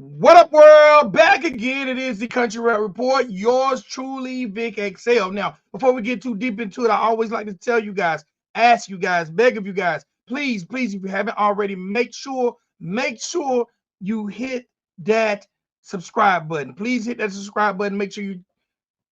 What up, world? Back again. It is the Country Rap Report. Yours truly, Vic XL. Now, before we get too deep into it, I always like to tell you guys, ask you guys, beg of you guys, please, if you haven't already, make sure you hit that subscribe button. Please hit that subscribe button. Make sure you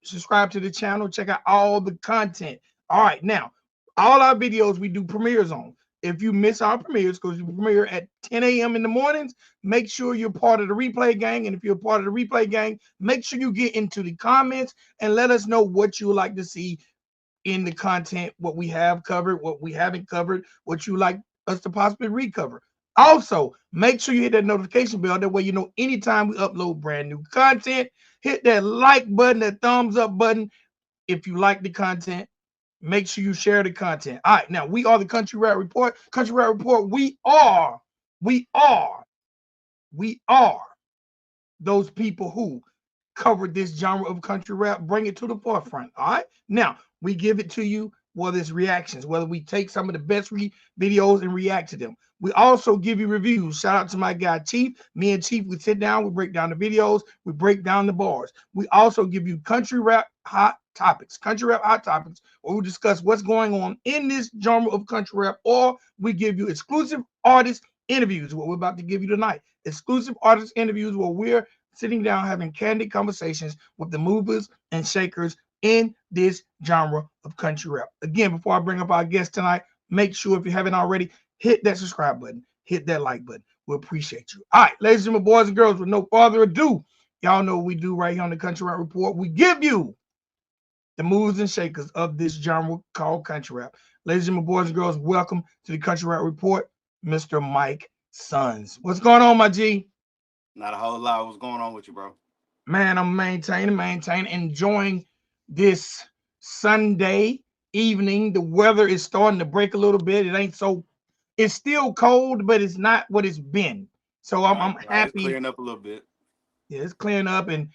subscribe to the channel. Check out all the content. All right, now all our videos we do premieres on. If you miss our premieres, because we premiere at 10 a.m. in the mornings, make sure you're part of the replay gang. And if you're part of the replay gang, make sure you get into the comments and let us know what you would like to see in the content, what we have covered, what we haven't covered, what you like us to possibly recover. Also, make sure you hit that notification bell. That way you know anytime we upload brand new content. Hit that like button, that thumbs up button if you like the content. Make sure you share the content. All right, now we are the Country Rap Report. Country Rap Report, we are those people who cover this genre of country rap, bring it to the forefront. All right. Now we give it to you, whether it's reactions, whether we take some of the best videos and react to them. We also give you reviews. Shout out to my guy Chief. Me and Chief, we sit down, we break down the videos, we break down the bars. We also give you country rap hot topics, where we discuss what's going on in this genre of country rap, or we give you exclusive artist interviews, what we're about to give you tonight. Exclusive artist interviews where we're sitting down having candid conversations with the movers and shakers in this genre of country rap. Again, before I bring up our guest tonight, make sure if you haven't already, hit that subscribe button, hit that like button. We appreciate you. All right, ladies and gentlemen, boys and girls, with no further ado, y'all know what we do right here on the Country Rap Report. We give you the movers and shakers of this genre called country rap. Ladies and gentlemen, boys and girls, welcome to the Country Rap Report, Mr. Mike Sons. What's going on, my G? Not a whole lot. What's going on with you, bro? Man, I'm maintaining, enjoying this Sunday evening. The weather is starting to break a little bit. It's still cold, but it's not what it's been. So I'm Right. It's happy. clearing up a little bit. Yeah, it's clearing up, and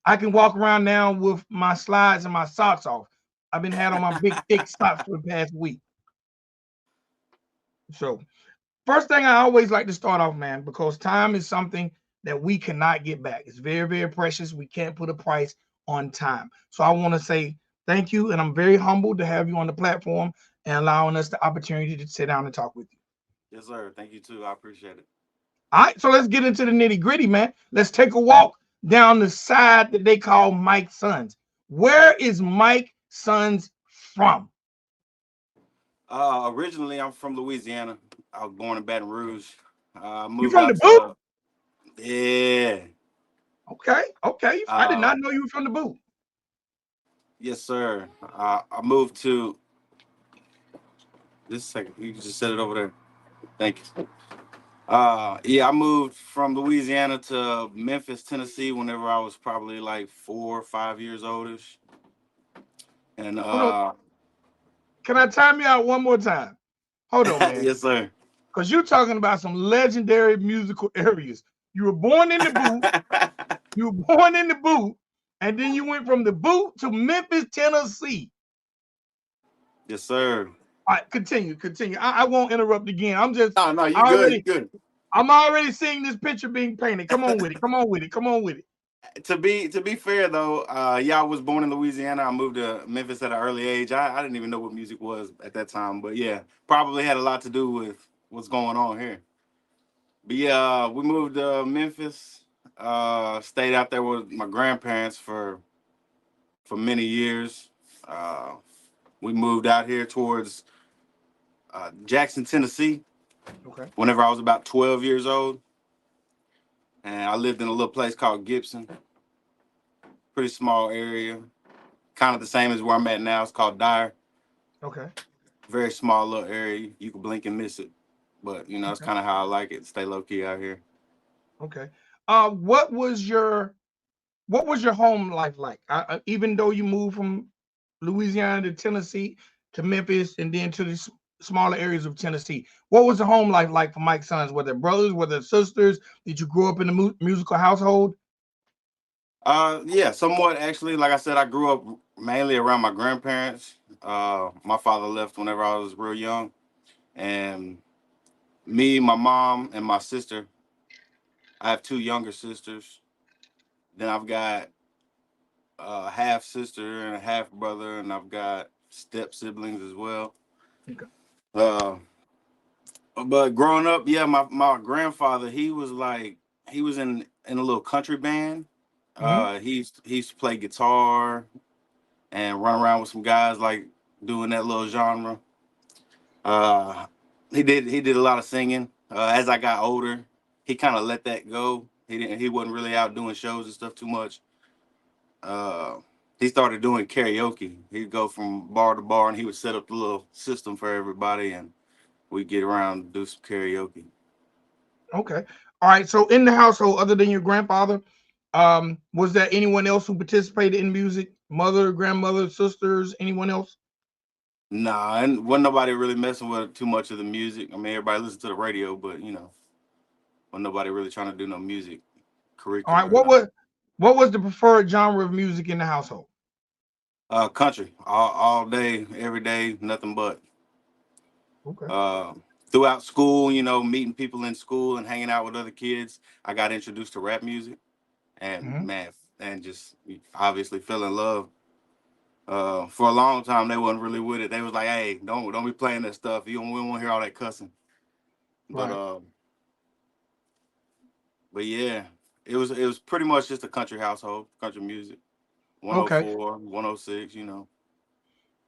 I can walk around now with my slides and my socks off. I've been had on my big thick socks for the past week. So first thing I always like to start off, man, because time is something that we cannot get back. It's very, very precious. We can't put a price on time. So I want to say thank you, and I'm very humbled to have you on the platform and allowing us the opportunity to sit down and talk with you. Yes, sir. Thank you too. I appreciate it. All right, so let's get into the nitty gritty, man. Let's take a walk down the side that they call Mike Sons. Where is Mike Sons from? Originally, I'm from Louisiana. I was born in Baton Rouge. You Moved from the out boot? to yeah. Okay. I did not know you were from the boot. Yes, sir. I moved to this second. You can just set it over there. Thank you. Yeah, I moved from Louisiana to Memphis, Tennessee, whenever I was probably like 4 or 5 years oldish. And Hold on. Can I time you out one more time? Hold on, man. yes, sir. Because you're talking about some legendary musical areas. You were born in the boot. You were born in the boot, and then you went from the boot to Memphis, Tennessee. Yes, sir. All right, continue. I won't interrupt again. No, you good. You already, good. I'm already seeing this picture being painted. Come on with it. To be fair though, yeah, I was born in Louisiana. I moved to Memphis at an early age. I didn't even know what music was at that time, but yeah, probably had a lot to do with what's going on here. But yeah, we moved to Memphis. Stayed out there with my grandparents for many years. Uh, we moved out here towards Jackson, Tennessee, Okay. whenever I was about 12 years old, and I lived in a little place called Gibson. Pretty small area, kind of the same as where I'm at now. It's called Dyer. Okay. Very small little area. You can blink and miss it. But it's Okay. kind of how I like it. Stay low key out here. Okay. What was your home life like? Even though you moved from Louisiana to Tennessee to Memphis and then to the smaller areas of Tennessee, what was the home life like for Mike's sons? Were there brothers? Were there sisters? Did you grow up in a musical household? Yeah, somewhat actually. Like I said, I grew up mainly around my grandparents. My father left whenever I was real young, and me, my mom, and my sister. I have two younger sisters. Then I've got a half sister and a half brother, and I've got step siblings as well. Okay. Uh, but growing up, yeah, my grandfather, he was in a little country band. Hmm. He used to play guitar and run around with some guys like doing that little genre. Uh, he did a lot of singing. As I got older, he kind of let that go. He wasn't really out doing shows and stuff too much. Uh, he started doing karaoke. He'd go from bar to bar and he would set up the little system for everybody, and we'd get around and do some karaoke. Okay. All right. So in the household, other than your grandfather, was there anyone else who participated in music? Mother, grandmother, sisters, anyone else? Nah, and wasn't nobody really messing with too much of the music. I mean, everybody listened to the radio, but wasn't nobody really trying to do no music All right. curricular or nothing. What was the preferred genre of music in the household? Country, all day, every day, nothing but. Okay. Uh, Throughout school, meeting people in school and hanging out with other kids, I got introduced to rap music, and Hmm. man, and just obviously fell in love. For a long time, they wasn't really with it. They was like, "Hey, don't be playing that stuff. We don't want to hear all that cussing." But Right. uh, but yeah, it was pretty much just a country household, country music, Okay. 104, 106.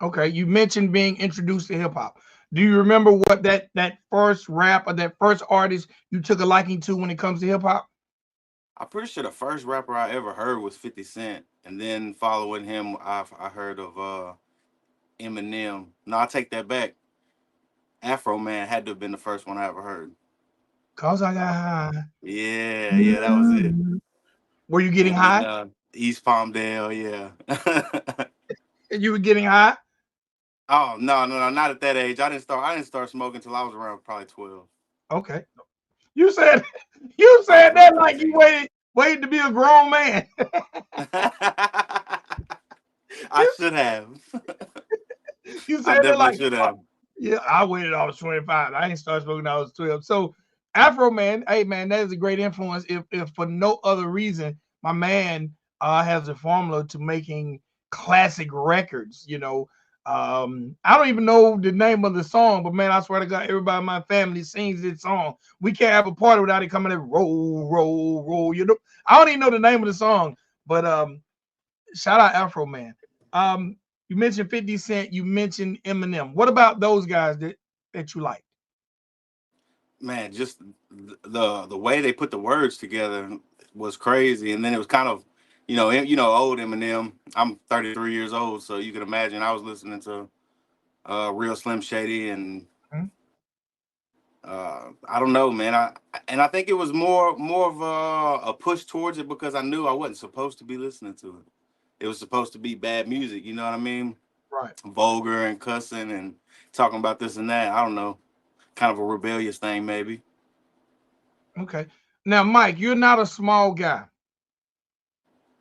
Okay. You mentioned being introduced to hip hop. Do you remember what that first rap or that first artist you took a liking to when it comes to hip hop? I'm pretty sure the first rapper I ever heard was 50 Cent, and then following him, I heard of Eminem. No, I take that back. Afro Man had to have been the first one I ever heard. Cause I got high. Yeah, yeah, that was it. Were you getting And then high? East Palmdale, yeah. You were getting high? Oh no, no, no, not at that age. I didn't start smoking until I was around probably 12. Okay. You said you Probably said 12, that like you 13. waited to be a grown man. I should have. You I said that definitely like, should oh, have. yeah, I waited. I was 25. I ain't started smoking. When I was 12. So, Afro Man, hey man, that is a great influence. If for no other reason, my man has a formula to making classic records. I don't even know the name of the song, but man, I swear to God, everybody in my family sings this song. We can't have a party without it coming in roll, roll, roll. I don't even know the name of the song, but shout out Afro Man. You mentioned 50 Cent, you mentioned Eminem. What about those guys that you like? Man, just the way they put the words together was crazy, and then it was kind of, old Eminem. I'm 33 years old, so you can imagine I was listening to real Slim Shady, and Hmm? I don't know, man. I think it was more of a push towards it because I knew I wasn't supposed to be listening to it. It was supposed to be bad music, you know what I mean? Right. Vulgar and cussing and talking about this and that. I don't know, kind of a rebellious thing maybe. Okay. Now, Mike, you're not a small guy.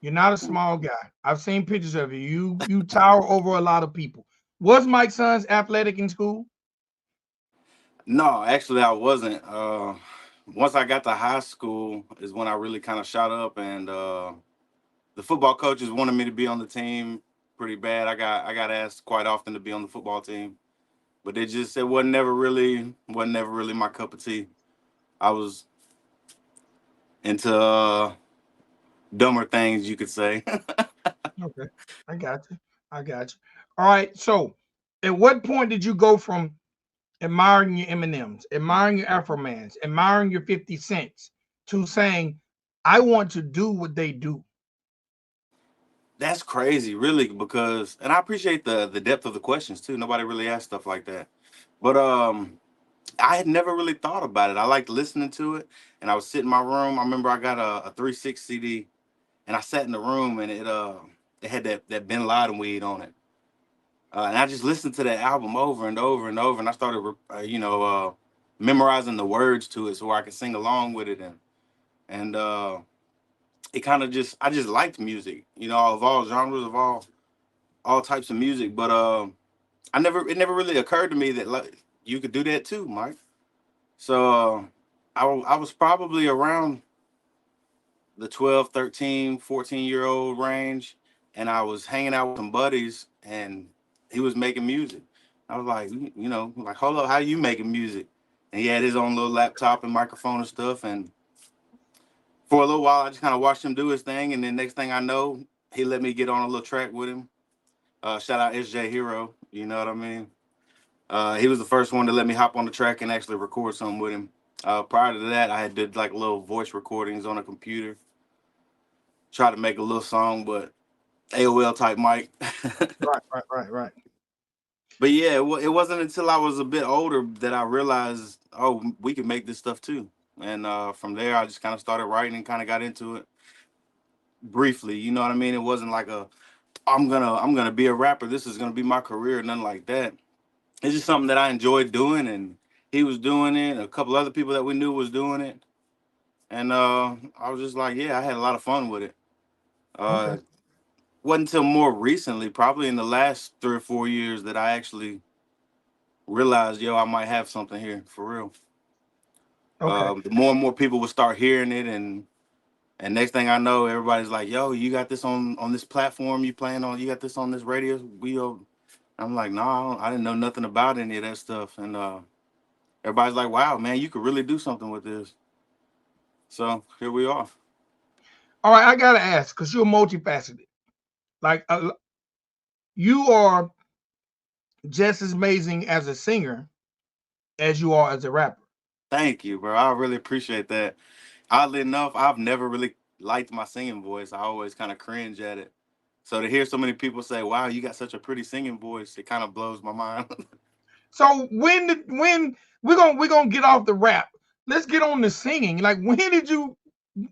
You're not a small guy. I've seen pictures of you. You tower over a lot of people. Was Mike's son's athletic in school? No, actually, I wasn't. Once I got to high school is when I really kind of shot up, and the football coaches wanted me to be on the team pretty bad. I got asked quite often to be on the football team, but it wasn't never really my cup of tea. I was into dumber things, you could say. Okay. I got you. I got you. All right. So, at what point did you go from admiring your Eminems, admiring your Afromans, admiring your 50 Cents, to saying, I want to do what they do? That's crazy, really, because and I appreciate the depth of the questions too. Nobody really asked stuff like that, but I had never really thought about it. I liked listening to it, and I would sit in my room. I remember I got a 3/6 CD, and I sat in the room, and it had that Bin Laden weed on it, and I just listened to that album over and over and over, and I started, memorizing the words to it so I could sing along with it, and it kind of just I just liked music, of all genres, of all types of music, but it never really occurred to me that like you could do that too, Mike. So I was probably around the 12, 13, 14-year-old range, and I was hanging out with some buddies, and he was making music. I was like, like, hold up, how you making music? And he had his own little laptop and microphone and stuff. And for a little while, I just kind of watched him do his thing. And then next thing I know, he let me get on a little track with him. Shout out SJ Hero. You know what I mean? He was the first one to let me hop on the track and actually record something with him. Prior to that, I had did like little voice recordings on a computer, try to make a little song, but AOL type mic. Right, right, right, right. But yeah, it wasn't until I was a bit older that I realized, oh, we could make this stuff too. And from there, I just kind of started writing and kind of got into it briefly. You know what I mean? It wasn't like I'm gonna be a rapper. This is gonna be my career. Nothing like that. It's just something that I enjoyed doing, and he was doing it. A couple other people that we knew was doing it, and I was just like, yeah, I had a lot of fun with it. Okay. Uh, wasn't until more recently, probably in the last 3 or 4 years, that I actually realized, yo, I might have something here for real. Okay. The more and more people would start hearing it, and next thing I know, everybody's like, yo, you got this on this platform you playing on, you got this on this radio. I'm like, no, I didn't know nothing about any of that stuff, and everybody's like, wow, man, you could really do something with this. So here we are. All right, I gotta ask because you're multifaceted. Like you are just as amazing as a singer as you are as a rapper. Thank you, bro. I really appreciate that. Oddly enough, I've never really liked my singing voice. I always kind of cringe at it. So to hear so many people say, "Wow, you got such a pretty singing voice," it kind of blows my mind. So when we're gonna get off the rap, let's get on the singing. Like when did you,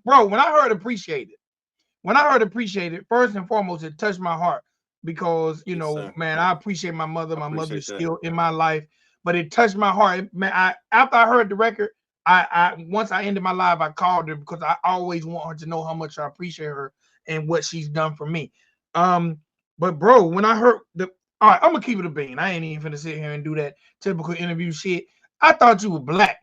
bro? When I heard appreciate it, first and foremost, it touched my heart because Yes, sir. man, I appreciate my mother. I My appreciate mother's that. still in my life, but it touched my heart. Man, I after I heard the record, I once I ended my live, I called her because I always want her to know how much I appreciate her and what she's done for me. Um, but bro, when I heard the all right, I'm gonna keep it a bean. I ain't even gonna sit here and do that typical interview shit. I thought you were black.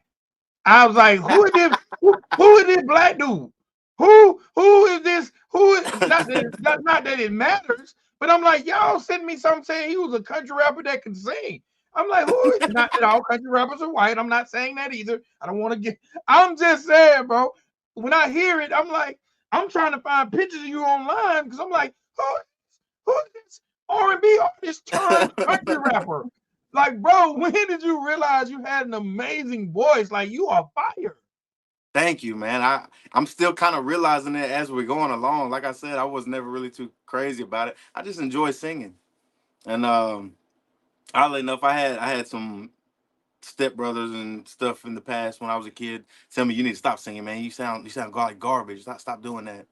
I was like, who is this? Who is this black dude? Who is this? Who is not that it matters, but I'm like, y'all sent me something saying he was a country rapper that could sing. I'm like, who is not that all country rappers are white. I'm not saying that either. I don't want to get I'm just saying, bro. When I hear it, I'm like, I'm trying to find pictures of you online because I'm like, who is this R&B artist turned country rapper? Like, bro, when did you realize you had an amazing voice? Like, you are fire. Thank you, man. I'm still kind of realizing it as we're going along. Like I said, I was never really too crazy about it. I just enjoy singing, and oddly enough, I had some stepbrothers and stuff in the past when I was a kid tell me, you need to stop singing, man. You sound like garbage. Stop doing that.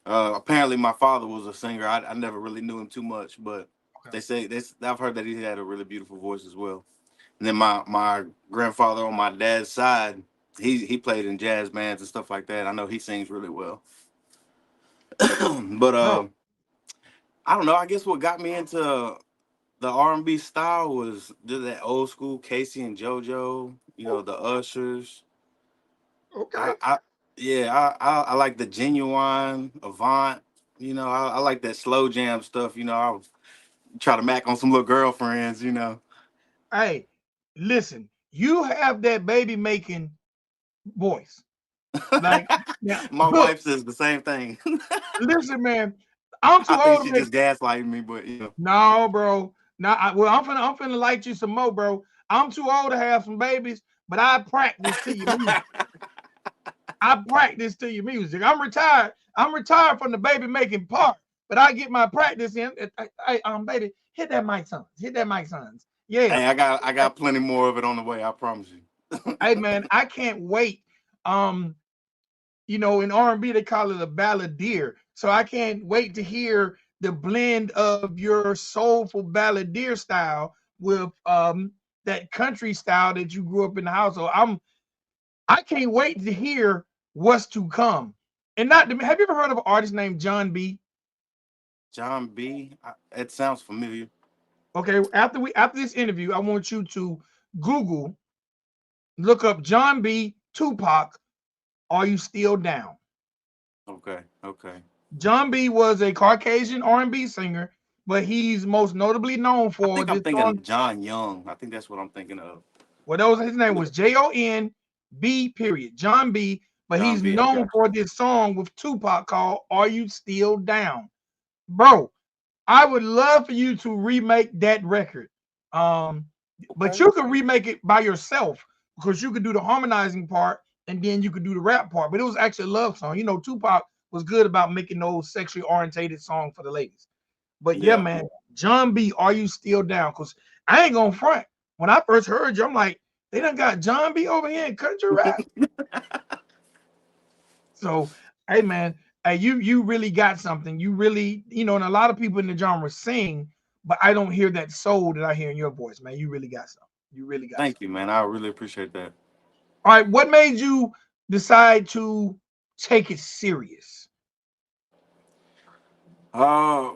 Apparently, my father was a singer. I never really knew him too much, but Okay. they say I've heard that he had a really beautiful voice as well. And then my grandfather on my dad's side, he played in jazz bands and stuff like that. I know he sings really well. But Bro, I don't know. I guess what got me into the R&B style was just that old school Casey and JoJo. The Ushers. okay. I yeah, I like the Genuine Avant. I like that slow jam stuff. I was try to mac on some little girlfriends. Hey, listen, you have that baby making voice. Like, now, My look, wife says the same thing. listen, man. I'm too I think old to she make just gaslighting me, but no, bro. No, well, I'm finna light you some more, bro. I'm too old to have some babies, but I practice to your music. I practice to your music. I'm retired. I'm retired from the baby making part, but I get my practice in. Hey, baby, hit that mic, sons. Hit that mic, sons. Yeah. hey, I got plenty more of it on the way. I promise you. Hey, man, I can't wait. Um, in R&B they call it a balladeer. So I can't wait to hear the blend of your soulful balladeer style with that country style that you grew up in the household. I can't wait to hear what's to come. And not to, have you ever heard of an artist named John B? John B. It sounds familiar. Okay, after this interview, I want you to Google, look up John B. Tupac. Are you still down? Okay. Okay. John B was a Caucasian R&B singer, but he's most notably known I for think I'm this thinking song. of John Young. I think that's what I'm thinking of. Well, that was his name was JON B period John B. But John he's B. I known got for this song with Tupac called "Are You Still Down," bro. I would love for you to remake that record. Um, you. but Okay. you could remake it by yourself because you could do the harmonizing part and then you could do the rap part. But it was actually a love song. You know, Tupac was good about making those sexually orientated songs for the ladies. But yeah, Yeah. man, John B, are you still down? Because I ain't gonna front. When I first heard you, I'm like, they done got John B over here in country rap. So, hey man, hey, you really got something. You really, and a lot of people in the genre sing, but I don't hear that soul that I hear in your voice, man. You really got something. You really got Thank something. you, man. I really appreciate that. All right, what made you decide to take it serious? Uh,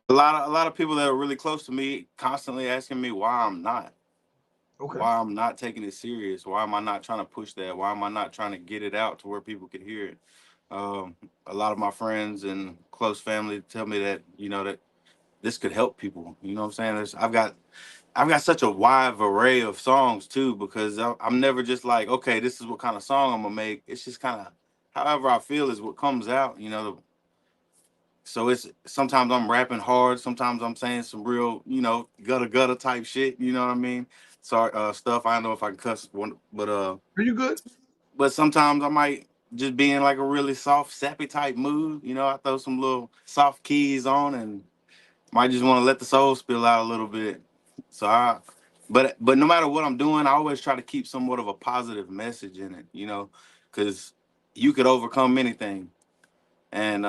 a lot of people that are really close to me constantly asking me Okay. why I'm not taking it serious. Why am I not trying to push that? Why am I not trying to get it out to where people could hear it? Um, a lot of my friends and close family tell me that that this could help people. You know what I'm saying? I've got such a wide array of songs too because I'm never just like, okay, this is what kind of song I'm gonna make. It's just kind of however I feel is what comes out. So it's sometimes I'm rapping hard, sometimes I'm saying some real, gutter gutter type shit. You know what I mean? Sorry, stuff. I don't know if I can cuss one, Are you good? but sometimes I might just be in like a really soft, sappy type mood. I throw some little soft keys on and might just want to let the soul spill out a little bit. So but no matter what I'm doing, I always try to keep somewhat of a positive message in it. Because you could overcome anything. And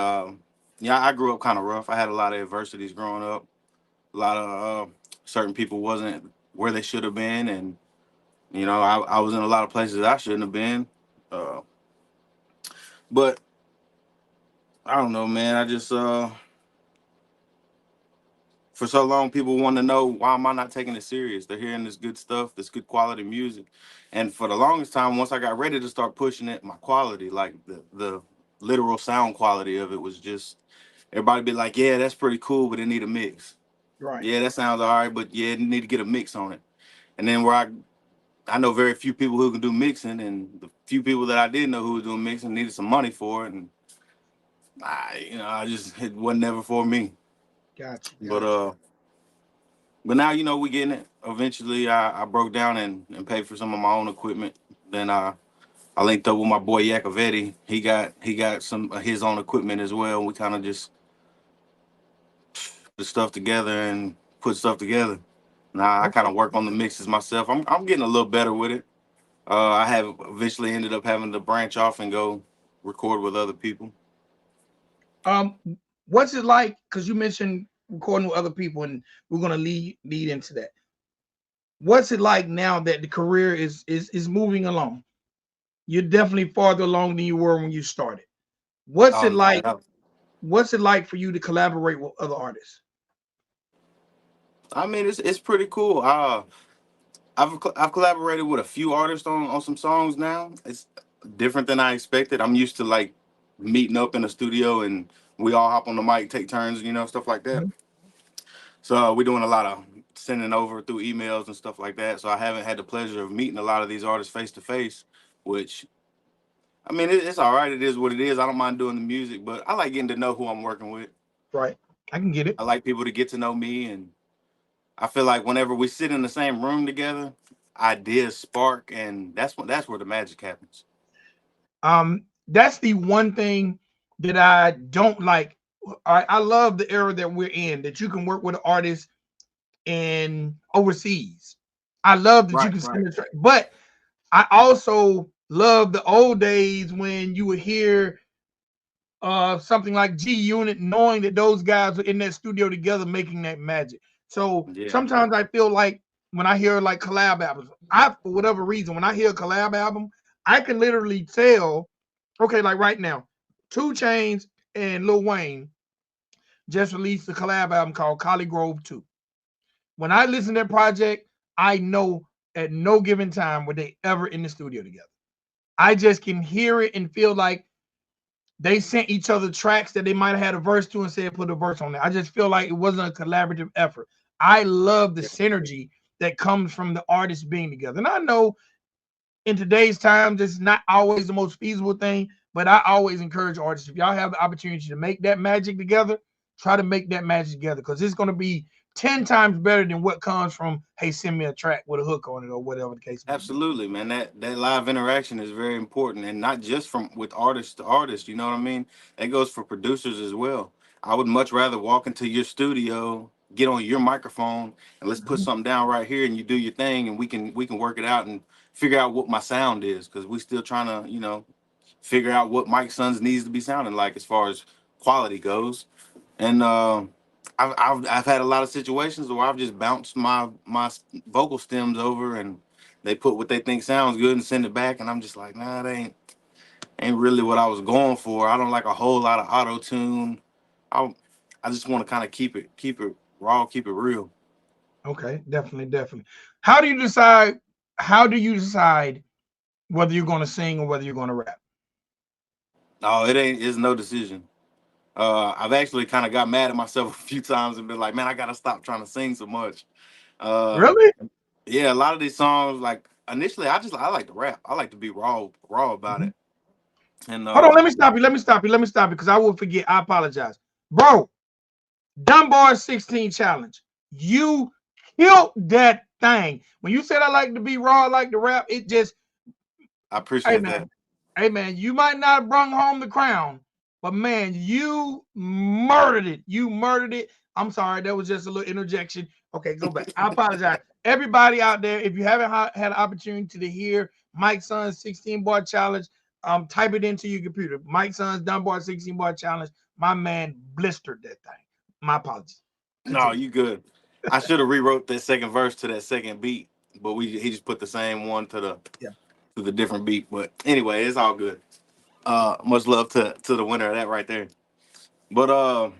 yeah, I grew up kind of rough. I had a lot of adversities growing up. A lot of certain people wasn't where they should have been, and I was in a lot of places I shouldn't have been. Uh, but I don't know, man. I just for so long people want to know why am I not taking it serious. They're hearing this good stuff, this good quality music, and for the longest time, once I got ready to start pushing it, my quality, like the literal sound quality of it, was just everybody be like, yeah, that's pretty cool, but it need a mix. Right. Yeah, that sounds all right, but yeah, you need to get a mix on it. And then where I know very few people who can do mixing, and the few people that I did know who was doing mixing needed some money for it, and I just it wasn't never for me. Got you. But Got you. now we getting it. Eventually, I broke down and paid for some of my own equipment. Then I linked up with my boy Yakovetti. He got some of his own equipment as well. We kind of just put stuff together and put stuff together. Now I kind Okay. of work on the mixes myself. I'm getting a little better with it. I have eventually ended up having to branch off and go record with other people. Um, what's it like? Because you mentioned recording with other people, and we're gonna lead into that. What's it like now that the career is moving along? You're definitely farther along than you were when you started. What's it No like? doubt. What's it like for you to collaborate with other artists? I mean, it's pretty cool. I've collaborated with a few artists on some songs now. It's different than I expected. I'm used to like meeting up in the studio and we all hop on the mic, take turns, stuff like that. Mhm. So we're doing a lot of sending over through emails and stuff like that. So I haven't had the pleasure of meeting a lot of these artists face to face, which I mean, it's all right. It is what it is. I don't mind doing the music, but I like getting to know who I'm working with. Right. I can get it. I like people to get to know me, and I feel like whenever we sit in the same room together, ideas spark, and that's where the magic happens. That's the one thing that I don't like. I love the era that we're in, that you can work with an artist in overseas. I love that you Right, can right. send a track, but I also love the old days when you would hear something like G Unit, knowing that those guys are in that studio together making that magic. So Yeah. sometimes I feel like when I hear like collab albums, for whatever reason, when I hear a collab album, I can literally tell, okay, like right now, Two Chains and Lil Wayne just released a collab album called Collie Grove 2. When I listen to that project, I know at no given time were they ever in the studio together. I just can hear it and feel like they sent each other tracks that they might have had a verse to and said put a verse on there. I just feel like it wasn't a collaborative effort. I love the synergy that comes from the artists being together. And I know in today's times, it's not always the most feasible thing, but I always encourage artists, if y'all have the opportunity to make that magic together, try to make that magic together because it's going to be 10 times better than what comes from, hey, send me a track with a hook on it or whatever the case may be. Absolutely, man. That live interaction is very important, and not just from with artist to artist. You know what I mean? That goes for producers as well. I would much rather walk into your studio, get on your microphone, and let's put Mhm. something down right here, and you do your thing, and we can work it out and figure out what my sound is, because we still trying to figure out what Mike Sons needs to be sounding like as far as quality goes. And I've had a lot of situations where I've just bounced my vocal stems over, and they put what they think sounds good and send it back, and I'm just like, nah, that ain't really what I was going for. I don't like a whole lot of auto tune. I I just want to kind of keep it raw, keep it real. Okay, definitely, definitely. How do you decide? How do you decide whether you're going to sing or whether you're going to rap? No, it's no decision. I've actually kind of got mad at myself a few times and been like, man, I gotta stop trying to sing so much. Uh, Really? yeah, a lot of these songs, like initially, I like to rap. I like to be raw about Mhm. it. And Hold on, let me stop you. Let me stop you. Let me stop you because I will forget. I apologize, bro. Dunbar 16 challenge. You killed that thing. When you said I like to be raw, I like to rap, it just, I hey appreciate that. man, hey man, you might not have brung home the crown, but man, you murdered it. You murdered it. I'm sorry, that was just a little interjection. Okay, go back. I apologize. Everybody out there, if you haven't had an opportunity to hear Mike Son's 16 bar challenge, type it into your computer. Mike Son's Dunbar 16 bar challenge. My man blistered that thing. My apologies. No, Continue. you good. I should have rewrote that second verse to that second beat, but he just put the same one Yeah. to the different beat. But anyway, it's all good. Much love to the winner of that right there. But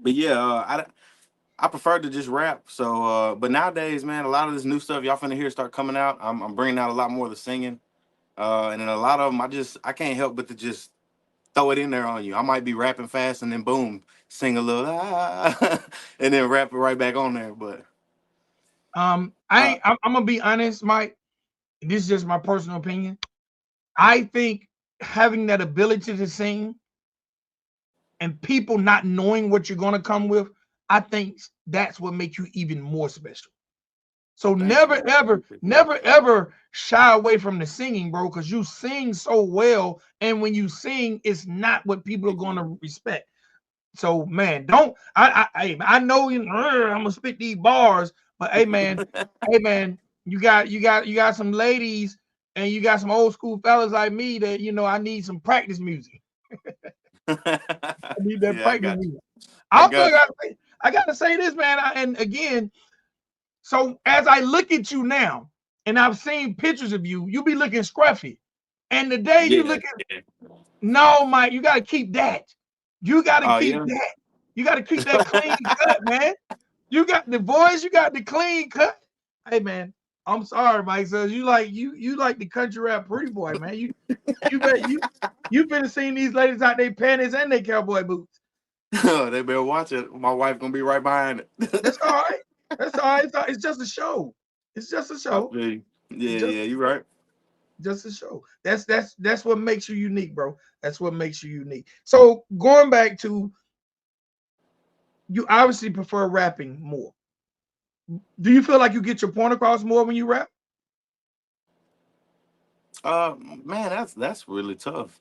yeah, I prefer to just rap. So, but nowadays, man, a lot of this new stuff y'all finna hear start coming out. I'm bringing out a lot more of the singing, and then a lot of them, I can't help but to just throw it in there on you. I might be rapping fast and then boom, sing a little and then rap it right back on there. But uh, I'm gonna be honest, Mike. This is just my personal opinion. I think having that ability to sing and people not knowing what you're gonna come with, I think that's what makes you even more special. So thank you. never ever, never ever shy away from the singing, bro, because you sing so well, and when you sing, it's not what people are gonna respect. So man, don't I know I'm gonna spit these bars, but hey man, you got some ladies and you got some old school fellas like me that I need some practice music. I need that Yeah, I practice got you. music. I Also, got you. I gotta say this, man. And again, so as I look at you now, and I've seen pictures of you, you be looking scruffy. And the day you Yeah, look at yeah. no, Mike, you gotta keep that. You gotta Oh keep yeah. that. You gotta keep that clean cut, man. You got the voice, you got the clean cut. Hey man, I'm sorry, Mike. So you like the country rap pretty boy, man. You bet you been seeing these ladies out their panties and their cowboy boots. They better watch it. My wife gonna be right behind That's it. all right. That's all right. It's just a show. It's just a I show. feel you. It's Yeah, just yeah, you right. just a show. That's what makes you unique, bro. That's what makes you unique. So going back to you obviously prefer rapping more. Do you feel like you get your point across more when you rap? Man, that's really tough.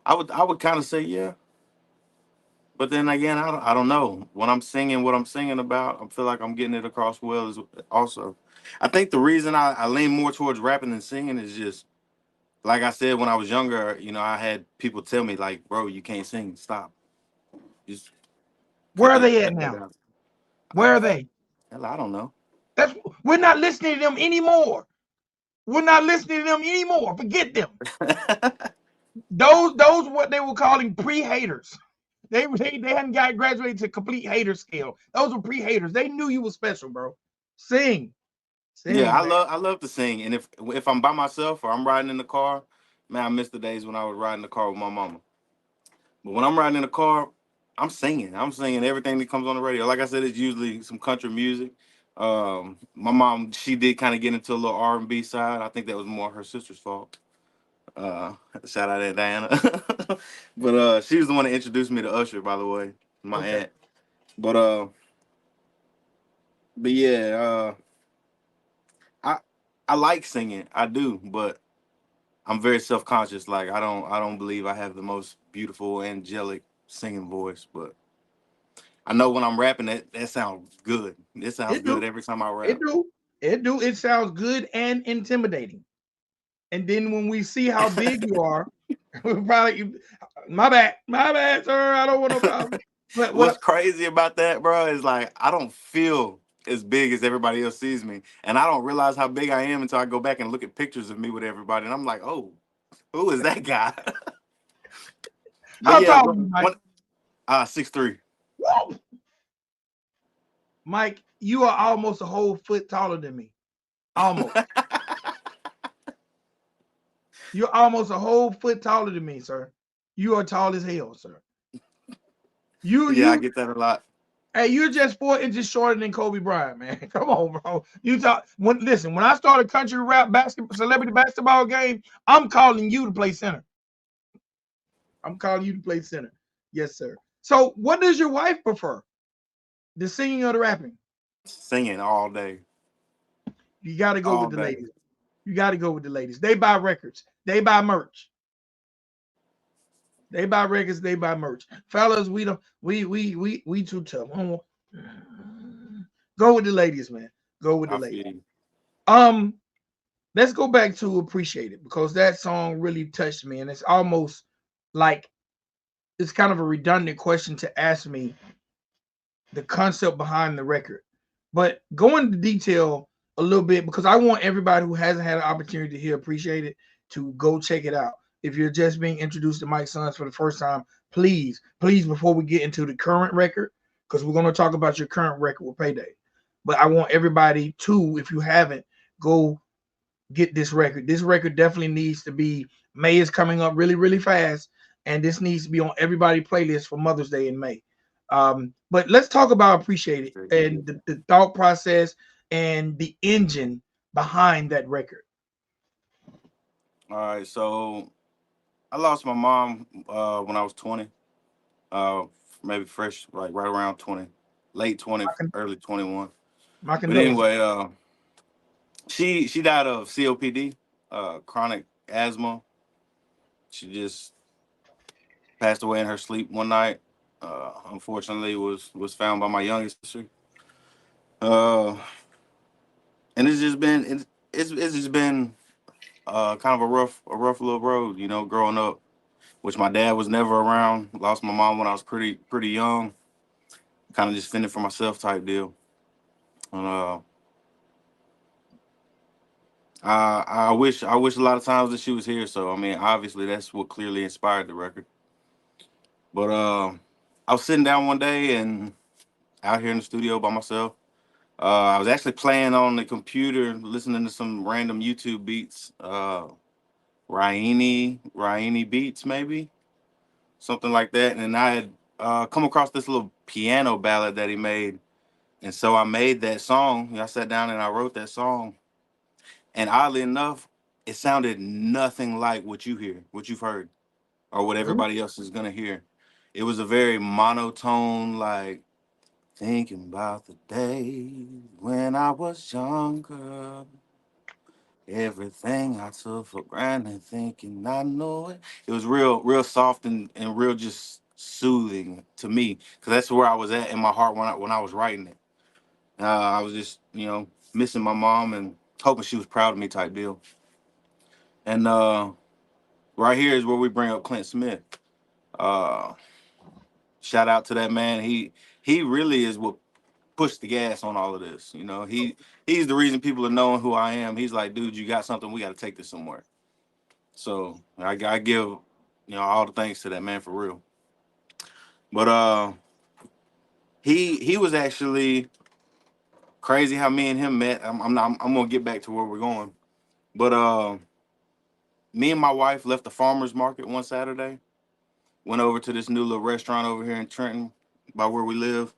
I would kind of say yeah, but then again, I don't know. When I'm singing what I'm singing about, I feel like I'm getting it across well as also. I think the reason I lean more towards rapping than singing is just like I said when I was younger. I had people tell me like, "Bro, you can't sing. Stop. Just Where are they at cut that now? out." Where are they? Hell, I don't know. That's we're not listening to them anymore. We're not listening to them anymore. Forget them. Those what they were calling pre-haters. They hadn't got graduated to complete hater scale. Those were pre-haters. They knew you were special, bro. Sing, Yeah, sing, man. I love to sing, and if I'm by myself or I'm riding in the car, man, I miss the days when I was riding the car with my mama. But when I'm riding in the car, I'm singing. I'm singing everything that comes on the radio. Like I said, it's usually some country music. My mom, she did kind of get into a little R&B side. I think that was more her sister's fault. Uh, Shout out to Diana. But she was the one that introduced me to Usher, by the way, my Okay. aunt. But yeah, I I like singing. I do, but I'm very self conscious. Like I don't believe I have the most beautiful angelic singing voice, but I know when I'm rapping that sounds good. It sounds It good do. every time I It rap. do. It do. It sounds good and intimidating. And then when we see how big you are, we probably my bad, sir. I don't want no problem. But What's what? crazy about that, bro, is like I don't feel as big as everybody else sees me, and I don't realize how big I am until I go back and look at pictures of me with everybody, and I'm like, oh, who is that guy? But How yeah, tall are you, Mike? 6'3". Whoa! Mike, you are almost a whole foot taller than me. Almost. You're almost a whole foot taller than me, sir. You are tall as hell, sir. You Yeah, I you get that a lot. Hey, you're just 4 inches shorter than Kobe Bryant, man. Come on, bro. You talk when I start a country rap basketball celebrity basketball game, I'm calling you to play center. I'm calling you to play center. Yes, sir. So what does your wife prefer? The singing or the rapping? Singing all day, You gotta go all with the day. ladies. You gotta go with the ladies. They buy records, they buy merch. They buy records, they buy merch. Fellas, we don't we too tough. Go with the ladies, man. Go with the I ladies. feel you. Um, let's go back to Appreciate It because that song really touched me, and it's almost like it's kind of a redundant question to ask me the concept behind the record. But go into detail a little bit because I want everybody who hasn't had an opportunity to hear Appreciate It to go check it out. If you're just being introduced to Mike Sons for the first time, please, before we get into the current record, because we're going to talk about your current record with Payday. But I want everybody to, if you haven't, go get this record. This record definitely needs to be. May is coming up really, really fast, and this needs to be on everybody's playlist for Mother's Day in May. But let's talk about Appreciate It and the thought process and the engine behind that record. All right, so I lost my mom when I was 20, uh, maybe fresh, like right around 20, late 20, My, con- early 21. my But condolences. anyway, she died of COPD, chronic asthma. She just passed away in her sleep one night. Unfortunately, was found by my youngest sister. Uh, and it's just been kind of a rough little road, growing up. Which my dad was never around. Lost my mom when I was pretty young. Kind of just fending for myself type deal. And I wish a lot of times that she was here. So I mean, obviously that's what clearly inspired the record. But I was sitting down one day and out here in the studio by myself. I was actually playing on the computer, listening to some random YouTube beats. Raini beats maybe something like that. And I had come across this little piano ballad that he made, and so I made that song. I sat down and I wrote that song. And oddly enough, it sounded nothing like what you've heard, or what Really? everybody else is gonna hear. It was a very monotone, like thinking about the day when I was younger. Everything I took for granted, thinking I know it. It was real soft and real just soothing to me, because that's where I was at in my heart when I was writing it. I was just missing my mom and hoping she was proud of me type deal. And right here is where we bring up Clint Smith. Uh, Shout out to that man. He really is what pushed the gas on all of this. He's the reason people are knowing who I am. He's like, dude, you got something. We got to take this somewhere. So I give all the thanks to that man for real. But he was actually crazy how me and him met. I'm gonna get back to where we're going. But me and my wife left the farmers market one Saturday, Went over to this new little restaurant over here in Trenton, by where we live.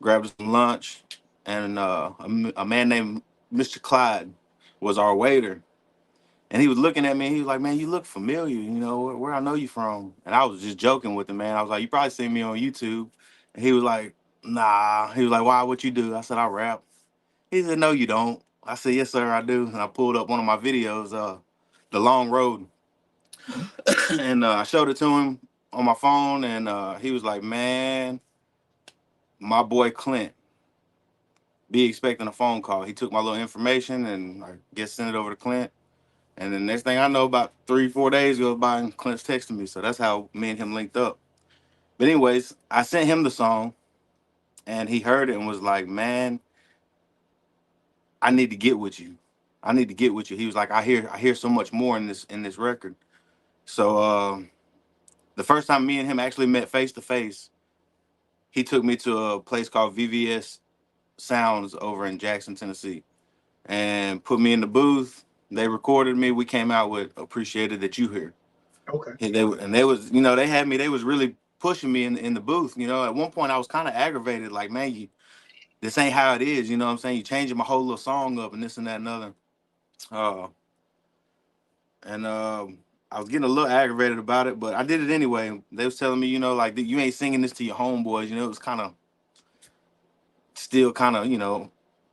Grabbed some lunch, and a man named Mr. Clyde was our waiter. And he was looking at me. And he was like, "Man, you look familiar. You know where I know you from?" And I was just joking with him, man. I was like, "You probably seen me on YouTube." And he was like, "Nah." He was like, "Why? What you do?" I said, "I rap." He said, "No, you don't." I said, "Yes, sir, I do." And I pulled up one of my videos, "The Long Road," Mhm. and I showed it to him on my phone, and he was like, "Man, my boy Clint be expecting a phone call." He took my little information and I guess sent it over to Clint. And the next thing I know, about 3, 4 days goes by and Clint's texting me. So that's how me and him linked up. But anyways, I sent him the song and he heard it and was like, "Man, I need to get with you. I need to get with you." He was like, I hear so much more in this record." So the first time me and him actually met face to face, he took me to a place called VVS Sounds over in Jackson, Tennessee, and put me in the booth. They recorded me. We came out with "Appreciated That You Here." Okay. And they was, they had me. They was really pushing me in the booth. At one point I was kind of aggravated, like, "Man, this ain't how it is." You know what I'm saying? You changing my whole little song up and this and that and other. Uh, and I was getting a little aggravated about it, but I did it anyway. They was telling me, like, you ain't singing this to your homeboys. It was kind of still kind of,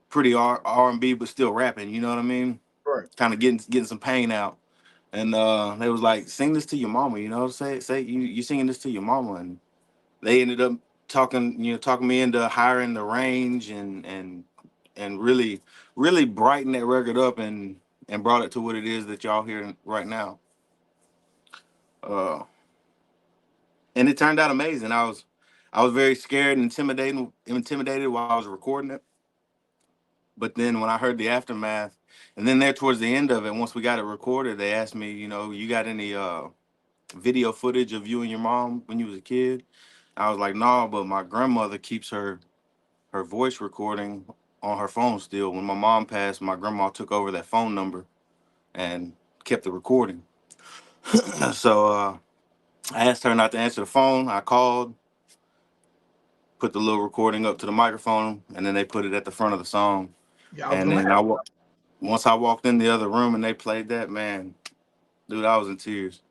pretty R&B, but still rapping. You know what I mean? Right. Kind of getting some pain out. And they was like, "Sing this to your mama." Say you singing this to your mama. And they ended up talking me into hiring the range and really brighten that record up and brought it to what it is that y'all hearing right now. Uh, and it turned out amazing. I was very scared and intimidated while I was recording it. But then when I heard the aftermath, and then there towards the end of it, once we got it recorded, they asked me, "You got any video footage of you and your mom when you was a kid?" I was like, "No, but my grandmother keeps her voice recording on her phone still. When my mom passed, my grandma took over that phone number and kept the recording." So I asked her not to answer the phone. I called, put the little recording up to the microphone, and then they put it at the front of the song. Yeah, I was And gonna then ask. once I walked in the other room and they played that, man, dude, I was in tears.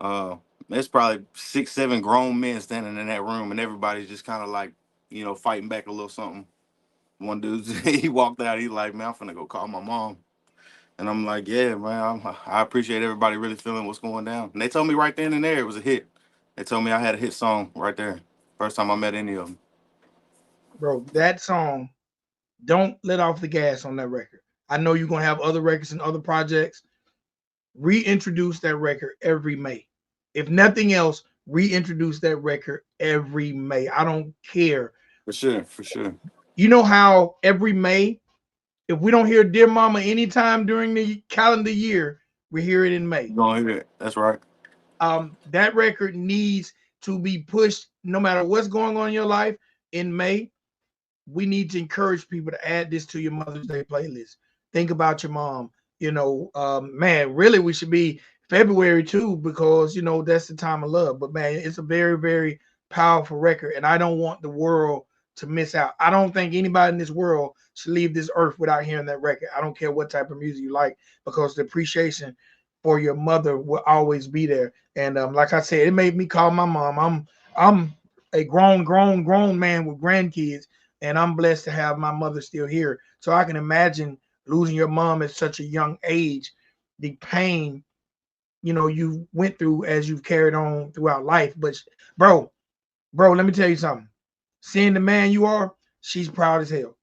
Uh, there's probably 6, 7 grown men standing in that room, and everybody's just kind of like, fighting back a little something. One dude, he walked out. He's like, "Man, I'm finna go call my mom." And I'm like, "Yeah, man, I appreciate everybody really feeling what's going down." And they told me right then and there it was a hit. They told me I had a hit song right there. First time I met any of them. Bro, that song, don't let off the gas on that record. I know you're gonna have other records and other projects. Reintroduce that record every May. If nothing else, reintroduce that record every May. I don't care. For sure, for sure. You know how every May, if we don't hear Dear Mama anytime during the calendar year, we hear it in May. You gonna hear it. That's right. That record needs to be pushed no matter what's going on in your life in May. We need to encourage people to add this to your Mother's Day playlist. Think about your mom. Man, really, we should be February too because that's the time of love. But man, it's a very, very powerful record, and I don't want the world to miss out. I don't think anybody in this world should leave this earth without hearing that record. I don't care what type of music you like because the appreciation for your mother will always be there. And like I said, it made me call my mom. I'm a grown man with grandkids, and I'm blessed to have my mother still here. So I can imagine losing your mom at such a young age, the pain you went through as you've carried on throughout life. But bro, let me tell you something. Seeing the man you are, she's proud as hell.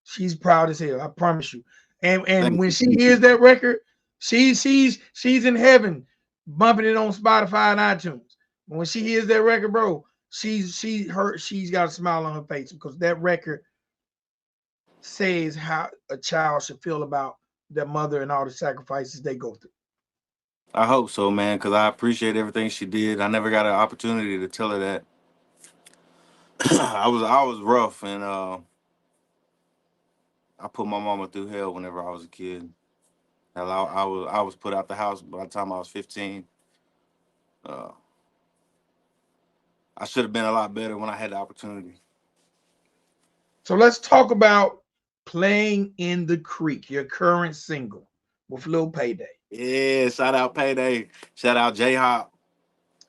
She's proud as hell. I promise you. And Thank when you. she Thank hears you. that record, she's in heaven, bumping it on Spotify and iTunes. When she hears that record, bro, she's got a smile on her face because that record says how a child should feel about their mother and all the sacrifices they go through. I hope so, man, because I appreciate everything she did. I never got an opportunity to tell her that. I was rough, and I put my mama through hell whenever I was a kid. Hell, I was put out the house by the time I was 15. Uh, I should have been a lot better when I had the opportunity. So let's talk about Playing in the Creek, your current single with Lil Payday. Yeah, shout out Payday, shout out J Hop.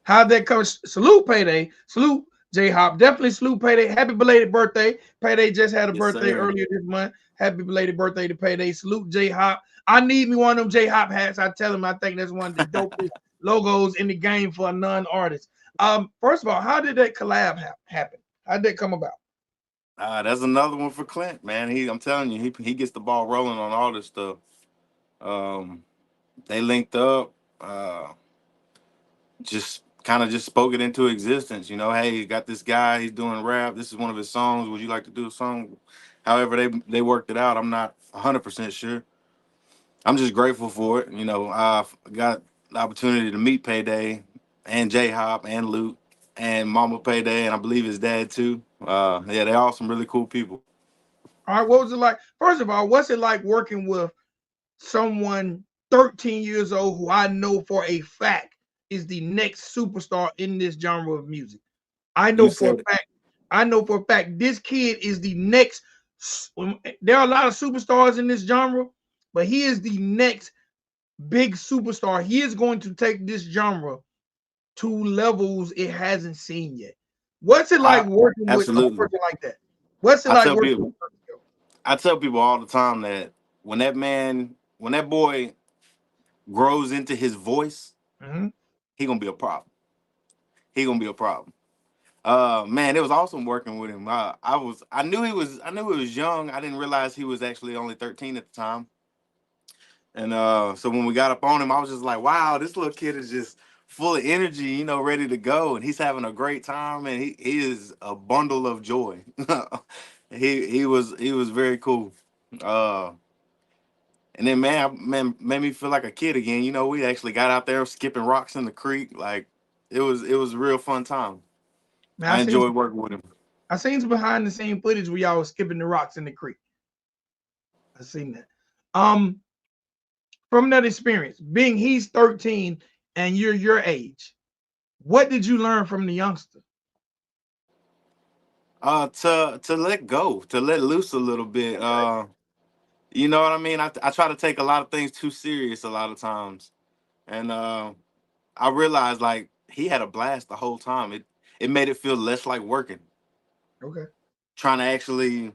How'd that come? Salute Payday. Salute J Hop. Definitely salute Payday. Happy belated birthday. Payday just had a Yes, birthday sir. earlier this month. Happy belated birthday to Payday. Salute J Hop. I need me one of them J Hop hats. I tell him I think that's one of the dopest logos in the game for a non-artist. First of all, how did that collab happen? How did that come about? That's another one for Clint, man. I'm telling you, he gets the ball rolling on all this stuff. Um, they linked up, just kind of just spoke it into existence. You know, hey, you got this guy, he's doing rap. This is one of his songs. Would you like to do a song? However, they worked it out. I'm not 100% sure. I'm just grateful for it. You know, I've got the opportunity to meet Payday and J Hop and Luke and Mama Payday, and I believe his dad too. Yeah, they're all some really cool people. All right, what was it like? First of all, what's it like working with someone 13 years old who I know for a fact is the next superstar in this genre of music? I You know for said a fact. I know for a fact this kid is the next. There are a lot of superstars in this genre, but he is the next big superstar. He is going to take this genre to levels it hasn't seen yet. What's it like I working with a absolutely. person like that? What's it I like tell working people, with a I tell people all the time that when that boy grows into his voice, Mhm. he gonna be a problem. He gonna be a problem. Man, it was awesome working with him. I knew he was young. I didn't realize he was actually only 13 at the time. And so when we got up on him, I was just like, wow, this little kid is just full of energy, you know, ready to go. And he's having a great time, and he is a bundle of joy. He was very cool. Uh and then man made me feel like a kid again. You know, we actually got out there skipping rocks in the creek. Like it was a real fun time. Man, I enjoyed working with him. I seen some behind the scene footage where y'all was skipping the rocks in the creek. I seen that. Um, from that experience, being he's 13 and you're your age, what did you learn from the youngster? To let go, to let loose a little bit. Okay. You know what I mean? I try to take a lot of things too serious a lot of times. And I realized like he had a blast the whole time. It made it feel less like working. Okay. Trying to actually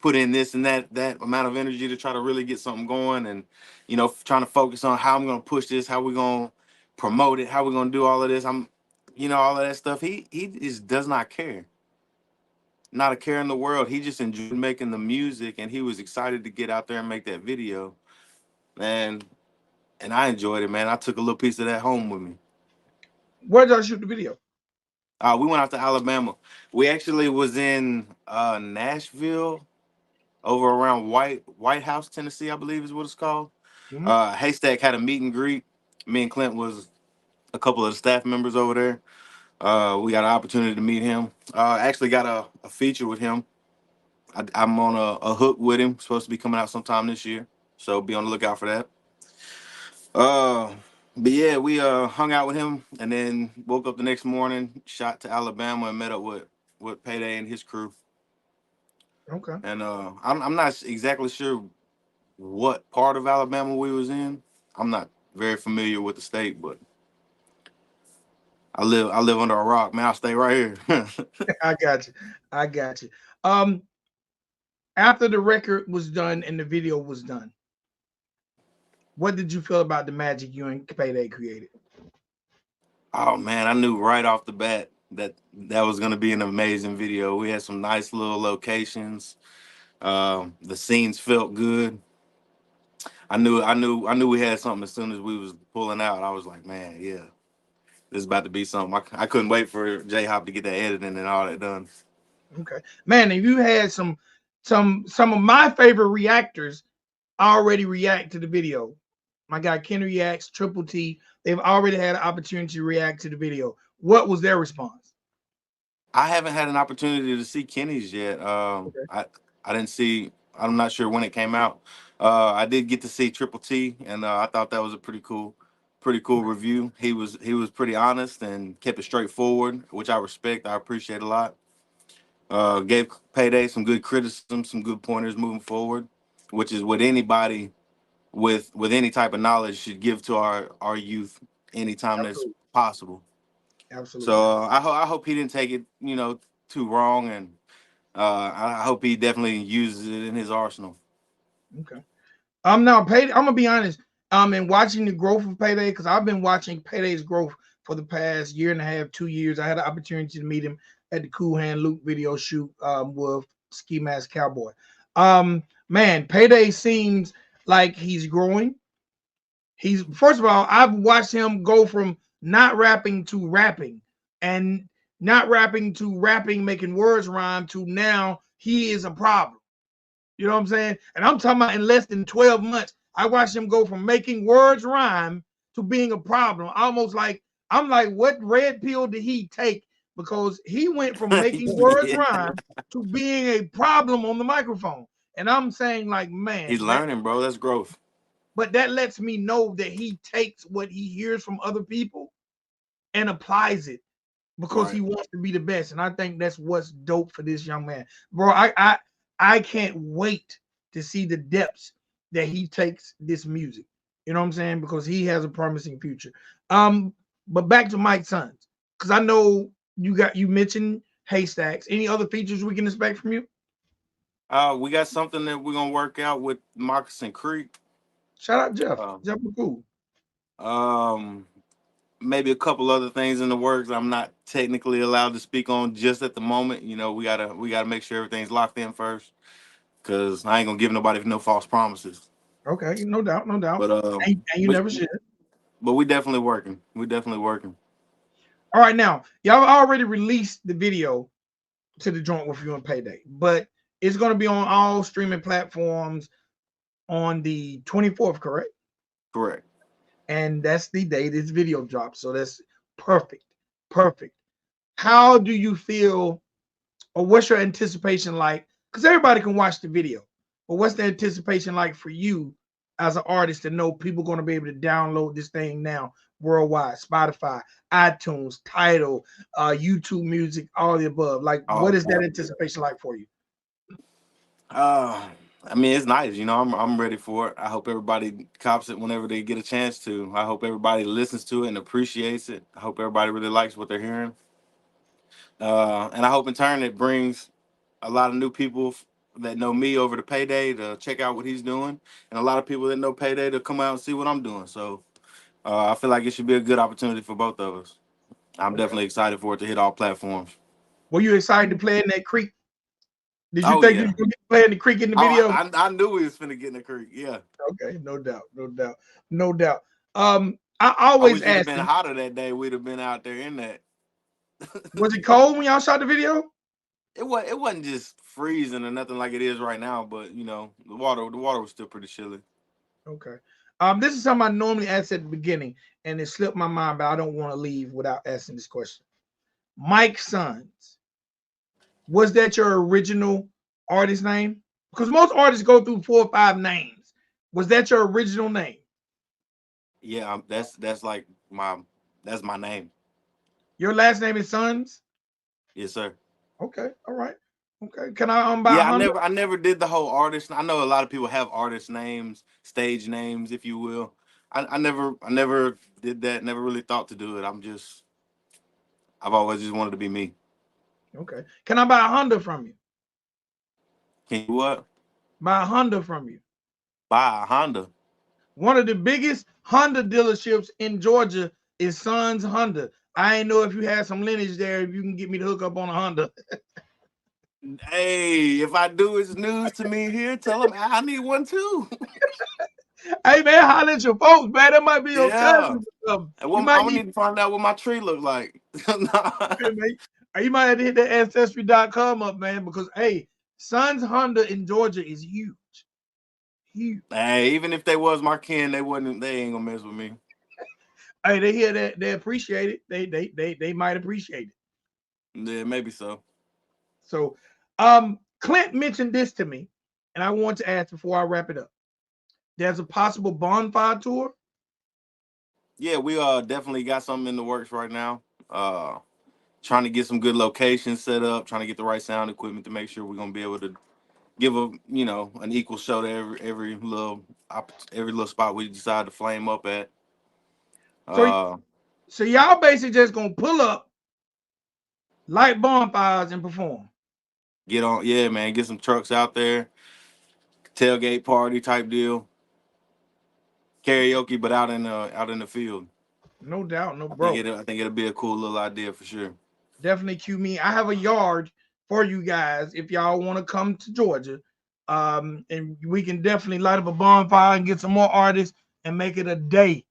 put in this and that amount of energy to try to really get something going, and you know, trying to focus on how I'm gonna push this, how we're gonna promote it, how we're gonna do all of this. You know, all of that stuff. He just does not care. Not a care in the world. He just enjoyed making the music, and he was excited to get out there and make that video. And I enjoyed it, man. I took a little piece of that home with me. Where did y'all shoot the video? We went out to Alabama. We actually was in Nashville, over around White House, Tennessee, I believe is what it's called. Mhm. Haystack had a meet and greet. Me and Clint was a couple of the staff members over there. We got an opportunity to meet him. Actually got a feature with him. I'm on a hook with him. Supposed to be coming out sometime this year, so be on the lookout for that. Uh, but yeah, we hung out with him, and then woke up the next morning, shot to Alabama, and met up with Payday and his crew. Okay. And I'm not exactly sure what part of Alabama we was in. I'm not very familiar with the state, but I live under a rock, man. I stay right here. I got you. I got you. Um, after the record was done and the video was done, what did you feel about the magic you and Payday created? Oh man, I knew right off the bat that was gonna be an amazing video. We had some nice little locations. The scenes felt good. I knew we had something as soon as we was pulling out. I was like, man, yeah, this is about to be something. I couldn't wait for J Hop to get that editing and all that done. Okay, man. If you had some of my favorite reactors already react to the video. My guy Ken reacts, Triple T. They've already had an opportunity to react to the video. What was their response? I haven't had an opportunity to see Kenny's yet. Okay. I didn't see. I'm not sure when it came out. I did get to see Triple T, and I thought that was a pretty cool pretty cool review. He was pretty honest and kept it straightforward, which I respect. I appreciate a lot. Gave Payday some good criticism, some good pointers moving forward, which is what anybody with any type of knowledge should give to our youth anytime that's Absolutely. possible. So Absolutely. I hope he didn't take it too wrong, and I hope he definitely uses it in his arsenal. Okay. Now Payday, I'm gonna be honest. In watching the growth of Payday, because I've been watching Payday's growth for the past year and a half, 2 years. I had the opportunity to meet him at the Cool Hand Luke video shoot with Ski Mask Cowboy. Man, Payday seems like he's growing. He's first of all, I've watched him go from not rapping to rapping, and not rapping to rapping, making words rhyme to now he is a problem. You know what I'm saying? And I'm talking about in less than 12 months, I watched him go from making words rhyme to being a problem. Almost like I'm like, what red pill did he take? Because he went from making words Yeah. rhyme to being a problem on the microphone. And I'm saying, like, He's man, that learning, bro. That's growth. but that lets me know that he takes what he hears from other people and applies it because he Right. wants to be the best. And I think that's what's dope for this young man. Bro, I can't wait to see the depths that he takes this music. You know what I'm saying? Because he has a promising future. Um, but back to Mike Sons, because I know you mentioned haystacks. Any other features we can expect from you? We got something that we're gonna work out with Moccasin Creek. Shout out Jeff. Um, Jeff McCool. um, Maybe a couple other things in the works. I'm not technically allowed to speak on just at the moment. We gotta make sure everything's locked in first, cause I ain't gonna give nobody no false promises. Okay, no doubt, no doubt. But And you but never should. but we definitely working. We definitely working. All right, now y'all already released the video to the joint with you and Payday, but it's going to be on all streaming platforms on the 24th, correct? Correct. And that's the day this video drops. So that's perfect. Perfect. How do you feel, or what's your anticipation like? Because everybody can watch the video, but what's the anticipation like for you as an artist to know people going to be able to download this thing now worldwide? Spotify, iTunes, Tidal, YouTube Music, all the above. Like, what Oh, is that anticipation like for you? uh, I mean, it's nice. I'm ready for it. I hope everybody cops it whenever they get a chance to. I hope everybody listens to it and appreciates it. I hope everybody really likes what they're hearing. And I hope in turn it brings a lot of new people that know me over to Payday to check out what he's doing, and a lot of people that know Payday to come out and see what I'm doing. So I feel like it should be a good opportunity for both of us. I'm Okay. definitely excited for it to hit all platforms. Were you excited to play in that creek? Did you Oh think you yeah. was going to play in the creek in the Oh, video? I knew we was finna get in the creek. Yeah. Okay, no doubt, no doubt, no doubt. I I always wish it'd have ask been them, hotter that day. We'd have been out there in that. was it cold when y'all shot the video? It wasn't just freezing or nothing like it is right now, but the water was still pretty chilly. Okay. This is something I normally ask at the beginning, and it slipped my mind, but I don't want to leave without asking this question. Mike Sons, was that your original artist name? Because most artists go through 4 or 5 names. Was that your original name? Yeah, that's my name. Your last name is Sons? Yes, sir. Okay, all right. Okay. Can I buy a Yeah, I Honda? never I never did the whole artist. I know a lot of people have artist names, stage names, if you will. I never did that. Never really thought to do it. I've always just wanted to be me. Okay. Can I buy a Honda from you? Can you what? Buy a Honda from you. Buy a Honda. One of the biggest Honda dealerships in Georgia is Sons Honda. I ain't know if you had some lineage there, if you can get me to hook up on a Honda. Hey, if I do, it's news to me here. Tell them I need one too. Hey man, holler at your folks, man. That might be your Yeah. cousin or something. And You I'm might gonna need need to find out what my tree look like. man. You might have to hit that ancestry.com up, man, because hey, Sons Honda in Georgia is huge. Huge. Hey, even if they was my kin, they ain't gonna mess with me. Hey, they hear that, they appreciate it. They might appreciate it. Yeah, maybe so. So Clint mentioned this to me, and I want to ask before I wrap it up. There's a possible bonfire tour. Yeah, we definitely got something in the works right now. Uh, Trying to get some good locations set up, trying to get the right sound equipment to make sure we're gonna be able to give a an equal show to every little spot we decide to flame up at. So Uh, so y'all basically just gonna pull up, light bonfires, and perform. get on, yeah, man, get some trucks out there, tailgate party type deal, karaoke, but out in the field. No doubt, no bro. I think it'll be a cool little idea for sure. Definitely cue me. I have a yard for you guys if y'all want to come to Georgia. And we can definitely light up a bonfire and get some more artists and make it a day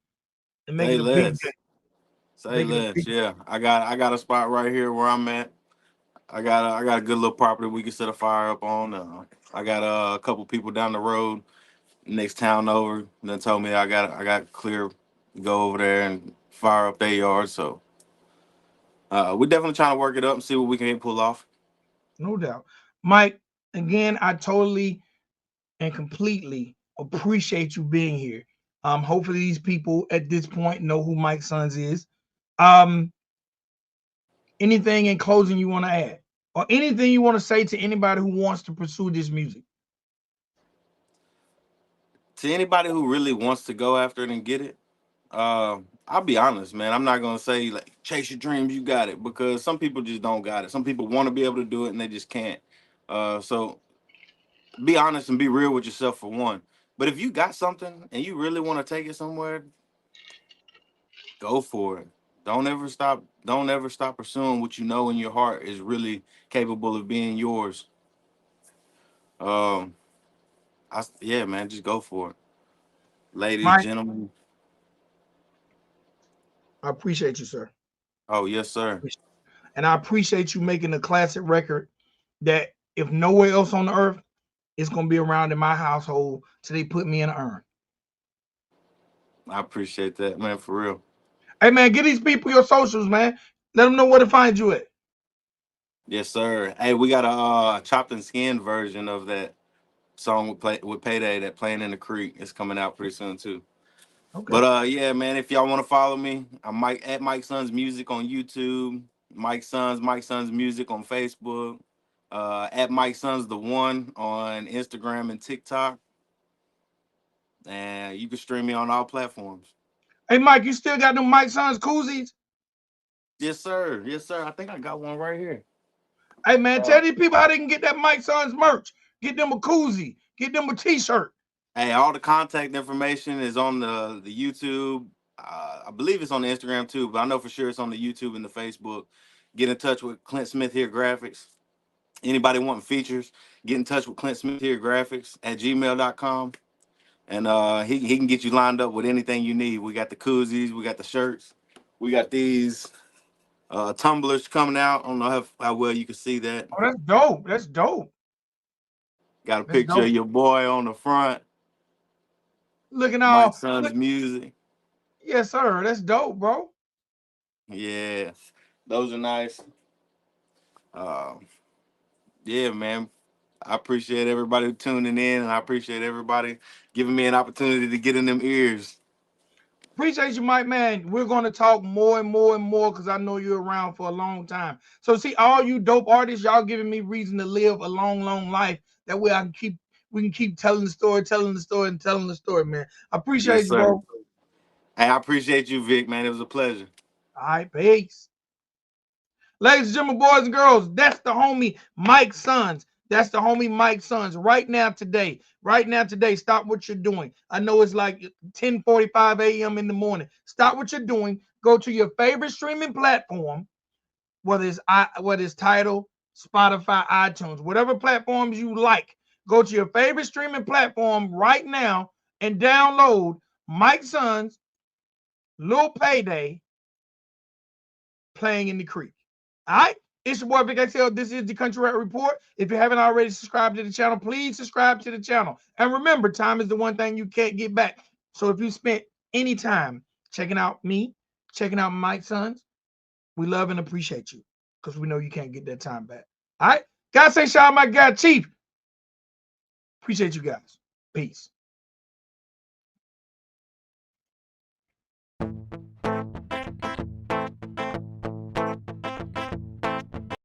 and make Say it a big day. less, say Make it a less. big Yeah, I got a spot right here where I'm at. I got a good little property we can set a fire up on. I got a couple people down the road, next town over, and then told me I got clear to go over there and fire up their yard. So we're definitely trying to work it up and see what we can pull off. no doubt. Mike, again, I totally and completely appreciate you being here. Hopefully these people at this point know who Mike Sons is. Um, Anything in closing you want to add? Or anything you want to say to anybody who wants to pursue this music? To anybody who really wants to go after it and get it, I'll be honest, man. I'm not gonna say like chase your dreams, you got it, because some people just don't got it. Some people want to be able to do it and they just can't. So be honest and be real with yourself for one. But if you got something and you really want to take it somewhere, go for it. Don't ever stop. Don't ever stop pursuing what you know in your heart is really capable of being yours. Um, yeah, man, just go for it, ladies, Mike, gentlemen. I appreciate you, sir. Oh yes, sir. And I appreciate you making a classic record that if nowhere else on the earth, it's gonna be around in my household till they put me in an urn. I appreciate that, man, for real. Hey man, get these people your socials, man. Let them know where to find you at. Yes, sir. Hey, we got a chopped and skinned version of that song with Payday that playing in the creek. It's coming out pretty soon too. Okay. But yeah, man, if y'all want to follow me, I'm Mike at Mike Sons Music on YouTube, Mike Sons Music on Facebook, at Mike Sons the One on Instagram and TikTok, and you can stream me on all platforms. Hey Mike, you still got them Mike Sons koozies? Yes, sir. Yes, sir. I think I got one right here. Hey man, Uh, tell these people how they can get that Mike Sons merch. Get them a koozie. Get them a t-shirt. hey, all the contact information is on the YouTube. I believe it's on the Instagram too, but I know for sure it's on the YouTube and the Facebook. Get in touch with Clint Smith here graphics. Anybody wanting features, get in touch with Clint Smith here graphics at gmail.com. And he can get you lined up with anything you need. We got the koozies, we got the shirts, we got these tumblers coming out. I don't know how well you can see that. Oh, that's dope. That's dope. Got a That's picture of dope. your boy on the front, Looking Mike all Son's look, music. yes, sir. That's dope, bro. Yeah, those are nice. Uh, yeah, man. I appreciate everybody tuning in, and I appreciate everybody giving me an opportunity to get in them ears. Appreciate you, Mike. Man, we're going to talk more and more and more because I know you're around for a long time. So, see, all you dope artists, y'all giving me reason to live a long, long life. That way, we can keep telling the story, telling the story, and telling the story, man. I Yes, appreciate you, sir. bro. Hey, I appreciate you, Vic, man. It was a pleasure. All right, peace. Ladies and gentlemen, boys and girls, that's the homie Mike Sons. That's the homie Mike Sons. Right now, today. Right now, today. Stop what you're doing. I know it's like 10:45 a.m. in the morning. Stop what you're doing. Go to your favorite streaming platform, whether it's Tidal, Spotify, iTunes, whatever platforms you like. Go to your favorite streaming platform right now and download Mike Sons, Lil Payday, Playing in the Creek. All right. It's your boy Vic XL. This is the Country Rat Report. If you haven't already subscribed to the channel, please subscribe to the channel. And remember, time is the one thing you can't get back. So if you spent any time checking out me, checking out Mike Sons, we love and appreciate you because we know you can't get that time back. All right. God say shout out my guy Chief. Appreciate you guys. Peace.